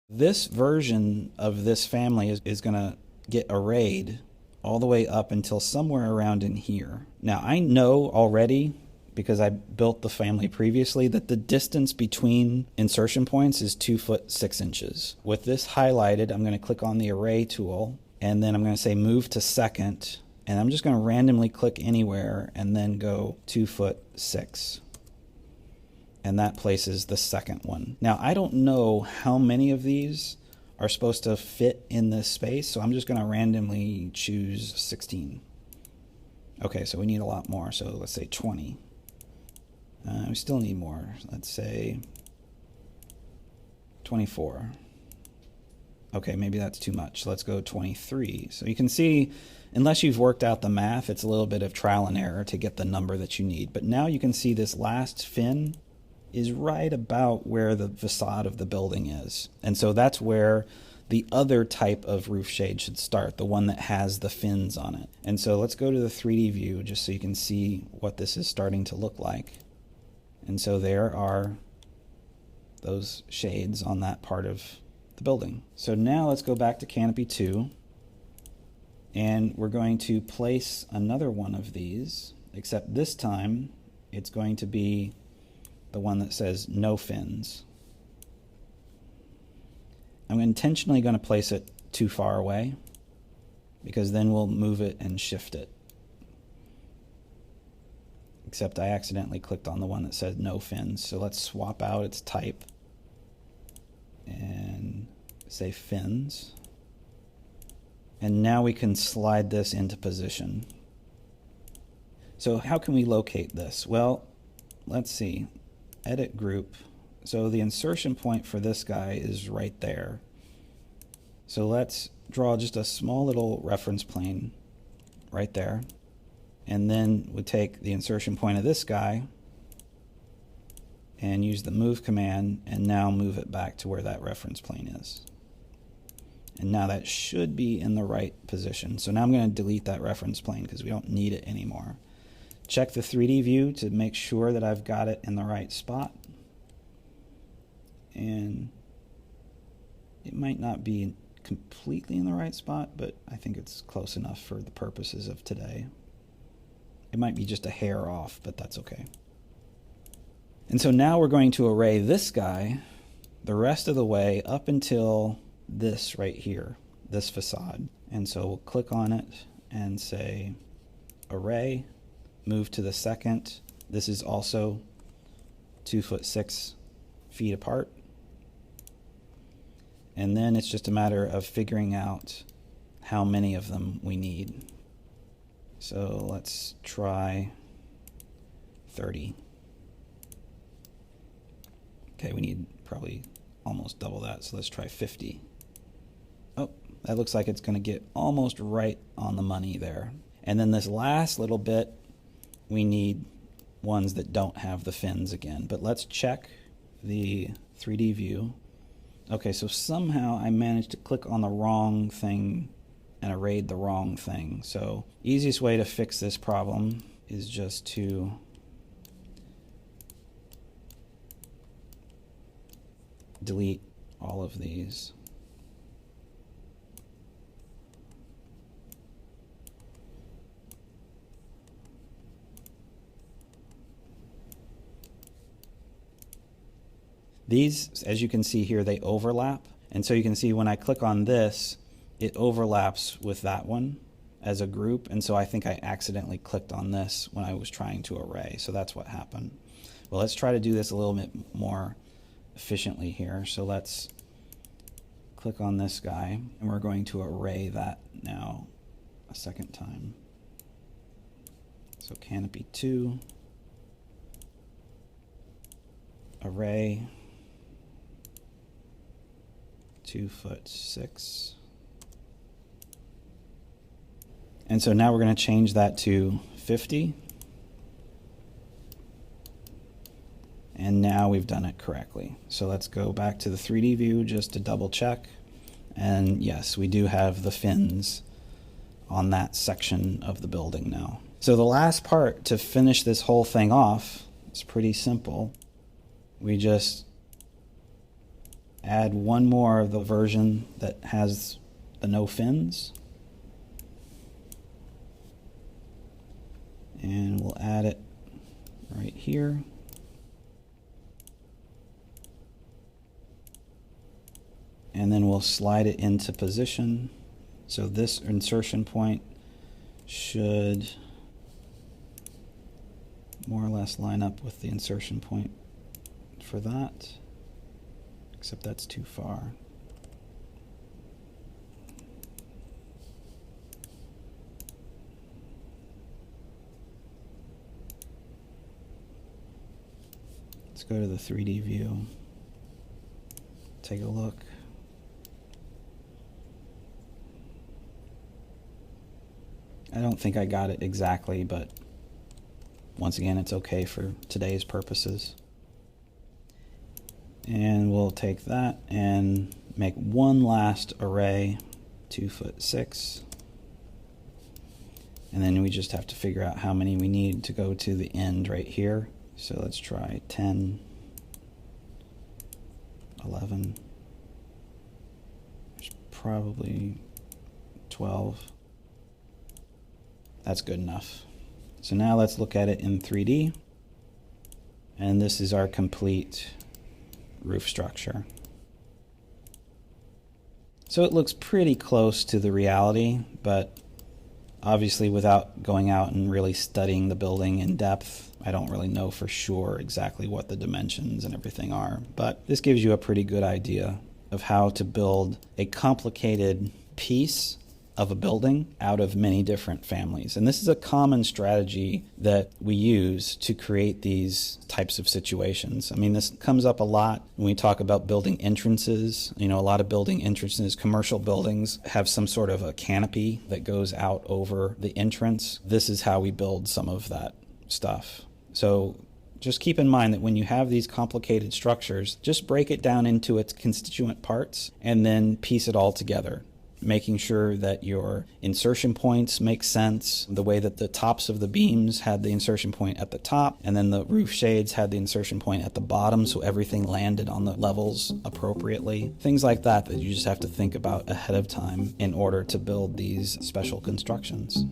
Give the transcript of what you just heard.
This version of this family is going to get arrayed all the way up until somewhere around in here. Now I know already, because I built the family previously, that the distance between insertion points is 2 foot 6 inches. With this highlighted, I'm going to click on the array tool, and then I'm going to say move to second, and I'm just going to randomly click anywhere and then go 2 foot 6. And that places the second one. Now I don't know how many of these are supposed to fit in this space, so I'm just going to randomly choose 16. Okay, so we need a lot more, so let's say 20. We still need more. Let's say 24. Okay, maybe that's too much. Let's go 23. So you can see, unless you've worked out the math, it's a little bit of trial and error to get the number that you need. But now you can see this last fin is right about where the facade of the building is. And so that's where the other type of roof shade should start, the one that has the fins on it. And so let's go to the 3D view just so you can see what this is starting to look like. And so there are those shades on that part of the building. So now let's go back to Canopy 2, and we're going to place another one of these, except this time it's going to be the one that says no fins. I'm intentionally going to place it too far away, because then we'll move it and shift it. Except I accidentally clicked on the one that says no fins. So let's swap out its type and say fins. And now we can slide this into position. So how can we locate this? Well, let's see. Edit group. So the insertion point for this guy is right there. So let's draw just a small little reference plane right there. And then we take the insertion point of this guy and use the move command, and now move it back to where that reference plane is. And now that should be in the right position. So now I'm going to delete that reference plane because we don't need it anymore. Check the 3D view to make sure that I've got it in the right spot. And it might not be completely in the right spot, but I think it's close enough for the purposes of today. It might be just a hair off, but that's okay. And so now we're going to array this guy the rest of the way up until this right here, this facade. And so we'll click on it and say array, move to the second. This is also 2 foot 6 feet apart. And then it's just a matter of figuring out how many of them we need. So let's try 30. Okay, we need probably almost double that, so let's try 50. Oh, that looks like it's going to get almost right on the money there. And then this last little bit, we need ones that don't have the fins again. But let's check the 3D view. Okay, so somehow I managed to click on the wrong thing and arrayed the wrong thing. So easiest way to fix this problem is just to delete all of these. These, as you can see here, they overlap. And so you can see when I click on this, it overlaps with that one as a group. And so I think I accidentally clicked on this when I was trying to array. So that's what happened. Well, let's try to do this a little bit more efficiently here. So let's click on this guy, and we're going to array that now a second time. So Canopy 2, array, 2 foot 6. And so now we're going to change that to 50. And now we've done it correctly. So let's go back to the 3D view just to double check. And yes, we do have the fins on that section of the building now. So the last part to finish this whole thing off, it's pretty simple. We just add one more of the version that has the no fins. And we'll add it right here. And then we'll slide it into position. So this insertion point should more or less line up with the insertion point for that, except that's too far. Let's go to the 3D view, take a look. I don't think I got it exactly, but once again, it's okay for today's purposes. And we'll take that and make one last array, 2'6". And then we just have to figure out how many we need to go to the end right here. So let's try 10, 11, there's probably 12. That's good enough. So now let's look at it in 3D. And this is our complete roof structure. So it looks pretty close to the reality, but obviously without going out and really studying the building in depth, I don't really know for sure exactly what the dimensions and everything are. But this gives you a pretty good idea of how to build a complicated piece of a building out of many different families. And this is a common strategy that we use to create these types of situations. I mean, this comes up a lot when we talk about building entrances. You know, a lot of building entrances, commercial buildings, have some sort of a canopy that goes out over the entrance. This is how we build some of that stuff. So just keep in mind that when you have these complicated structures, just break it down into its constituent parts and then piece it all together, making sure that your insertion points make sense, the way that the tops of the beams had the insertion point at the top, and then the roof shades had the insertion point at the bottom, so everything landed on the levels appropriately. Things like that that you just have to think about ahead of time in order to build these special constructions.